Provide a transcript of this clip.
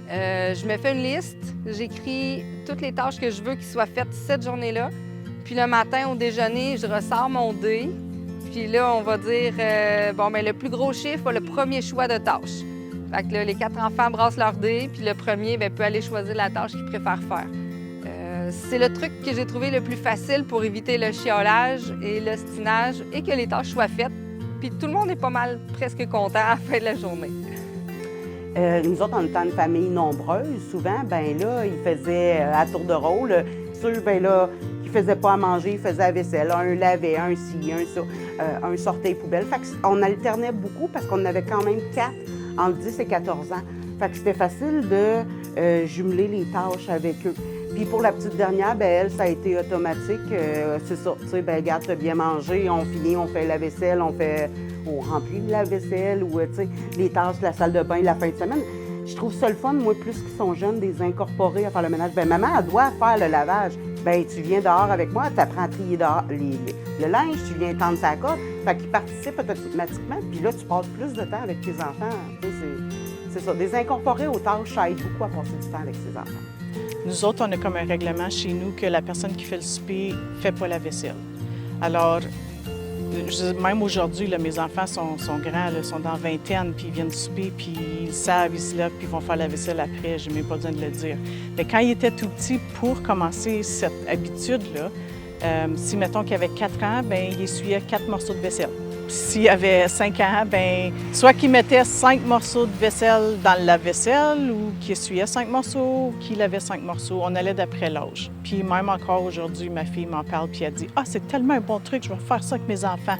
Je me fais une liste, j'écris toutes les tâches que je veux qu'ils soient faites cette journée-là. Puis le matin, au déjeuner, je ressors mon dé. Puis là, on va dire, le plus gros chiffre a le premier choix de tâche. Fait que là, les 4 enfants brassent leur dé, puis le premier peut aller choisir la tâche qu'il préfère faire. C'est le truc que j'ai trouvé le plus facile pour éviter le chiolage et l'ostinage et que les tâches soient faites. Puis tout le monde est pas mal presque content à la fin de la journée. Nous autres, en étant une famille nombreuse, souvent, ben là, ils faisaient à tour de rôle. Ceux, ben là, qui faisaient pas à manger, ils faisaient la vaisselle. Un lavait, un ci, un ça, un sortait les poubelles. Fait qu'on alternait beaucoup parce qu'on avait quand même 4 entre 10 et 14 ans. Fait que c'était facile de jumeler les tâches avec eux. Puis pour la petite dernière, ben elle, ça a été automatique. C'est ça, tu sais, ben regarde, t'as bien mangé, on finit, on fait la vaisselle, on remplit la vaisselle ou, tu sais, les tâches de la salle de bain la fin de semaine. Je trouve ça le fun, moi, plus qu'ils sont jeunes, des incorporer à faire le ménage. Ben maman, elle doit faire le lavage. Ben tu viens dehors avec moi, tu apprends à trier dehors le linge, tu viens tendre sa cote. Fait qu'ils participent automatiquement. Puis là, tu passes plus de temps avec tes enfants. Tu sais, c'est ça. Des incorporer aux tâches, ça aide beaucoup à passer du temps avec ses enfants. Nous autres, on a comme un règlement chez nous que la personne qui fait le souper ne fait pas la vaisselle. Alors, même aujourd'hui, là, mes enfants sont grands, là, sont dans vingtaine, puis ils viennent souper, puis ils savent, ils se lèvent, puis ils vont faire la vaisselle après. Je n'ai même pas besoin de le dire. Mais quand ils étaient tout petits, pour commencer cette habitude-là, si, mettons qu'il avait 4 ans, bien, il essuyait 4 morceaux de vaisselle. S'il avait 5 ans, bien, soit qu'il mettait 5 morceaux de vaisselle dans le lave-vaisselle ou qu'il essuyait 5 morceaux ou qu'il lavait 5 morceaux. On allait d'après l'âge. Puis même encore aujourd'hui, ma fille m'en parle puis elle dit « Ah, c'est tellement un bon truc, je vais faire ça avec mes enfants. »